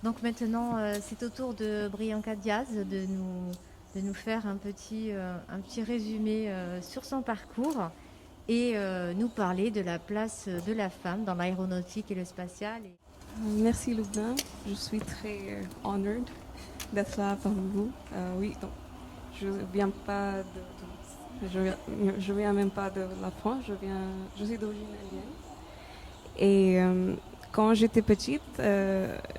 Donc maintenant, c'est au tour de Brianka Diaz de nous faire un petit résumé sur son parcours et nous parler de la place de la femme dans l'aéronautique et le spatial. Merci Lubna, je suis très honored d'être là parmi vous. Oui, donc je viens pas je viens même pas de la France, je suis d'origine indienne. Et quand j'étais petite,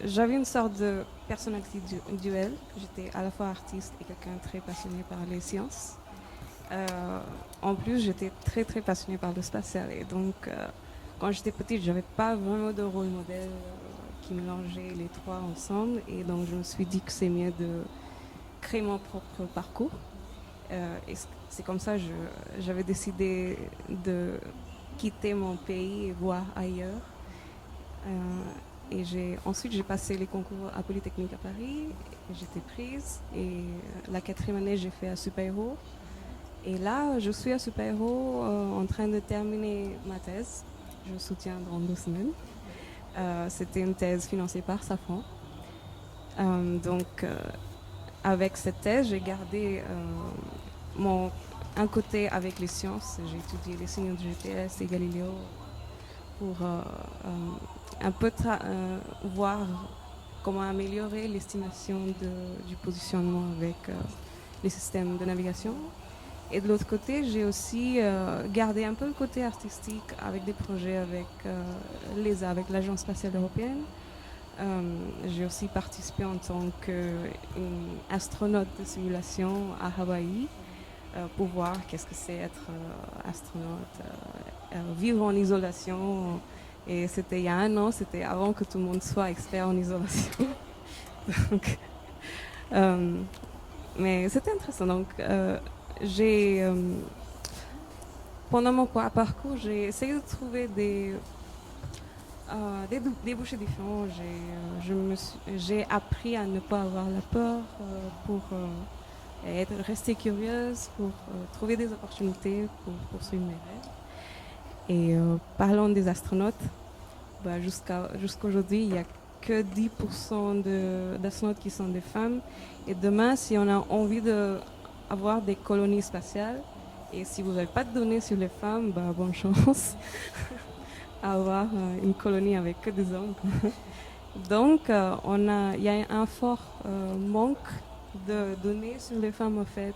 j'avais une sorte de personnalité duel. J'étais à la fois artiste et quelqu'un de très passionné par les sciences. En plus, j'étais très très passionnée par le spatial. Et donc, quand j'étais petite, j'avais pas vraiment de rôle modèle qui mélangeait les trois ensemble. Et donc, je me suis dit que c'est mieux de créer mon propre parcours. Et c'est comme ça que j'avais décidé de quitter mon pays et voir ailleurs. Et ensuite, j'ai passé les concours à Polytechnique à Paris. J'étais prise. Et la quatrième année, j'ai fait à Super-Héros. Et là, je suis à Super-Héros en train de terminer ma thèse. Je soutiens dans 2 semaines. C'était une thèse financée par Safran. Donc, avec cette thèse, j'ai gardé un côté avec les sciences. J'ai étudié les signaux de GPS et Galiléo pour un peu voir comment améliorer l'estimation du positionnement avec les systèmes de navigation. Et de l'autre côté, j'ai aussi gardé un peu le côté artistique avec des projets avec l'ESA, avec l'Agence spatiale européenne. J'ai aussi participé en tant qu'astronaute de simulation à Hawaï pour voir qu'est-ce que c'est être astronaute, vivre en isolation. Et c'était il y a un an, c'était avant que tout le monde soit expert en isolation. Donc, mais c'était intéressant. Donc, j'ai pendant mon parcours, j'ai essayé de trouver des débouchés différents. J'ai appris à ne pas avoir la peur pour rester curieuse, pour trouver des opportunités pour poursuivre mes rêves. Et parlant des astronautes, jusqu'à aujourd'hui, il n'y a que 10% d'astronautes qui sont des femmes. Et demain, si on a envie d'avoir des colonies spatiales, et si vous n'avez pas de données sur les femmes, bonne chance à avoir une colonie avec que des hommes. Donc, il y a un fort manque de données sur les femmes en fait.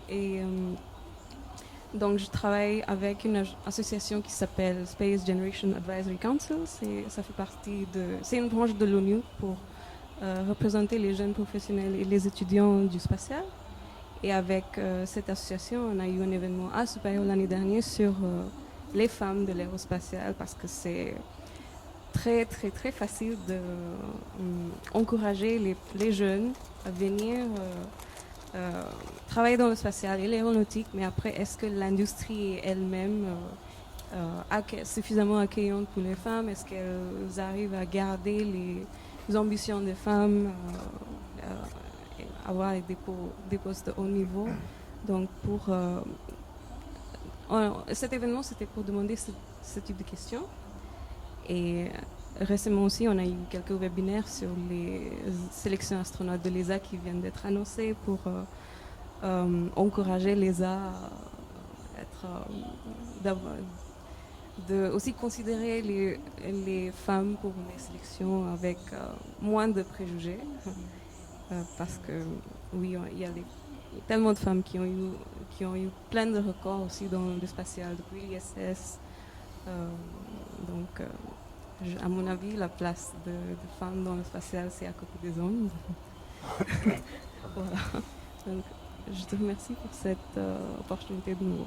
Et donc, je travaille avec une association qui s'appelle Space Generation Advisory Council. C'est une branche de l'ONU pour représenter les jeunes professionnels et les étudiants du spatial. Et avec cette association, on a eu un événement à Super-Héros l'année dernière sur les femmes de l'aérospatiale parce que c'est très très très facile d'encourager les jeunes à venir travailler dans le spatial et l'aéronautique, mais après, est-ce que l'industrie elle-même suffisamment accueillante pour les femmes? Est-ce qu'elles arrivent à garder les ambitions des femmes, avoir des postes de haut niveau? Donc, cet événement, c'était pour demander ce type de questions. Et récemment aussi, on a eu quelques webinaires sur les sélections astronautes de l'ESA qui viennent d'être annoncées pour encourager l'ESA à aussi considérer les femmes pour les sélections avec moins de préjugés. Parce que oui, il y a tellement de femmes qui ont eu plein de records aussi dans le spatial depuis l'ISS. Donc, à mon avis, la place de femmes dans le spatial, c'est à côté des hommes. Voilà. Donc, je te remercie pour cette opportunité de nous.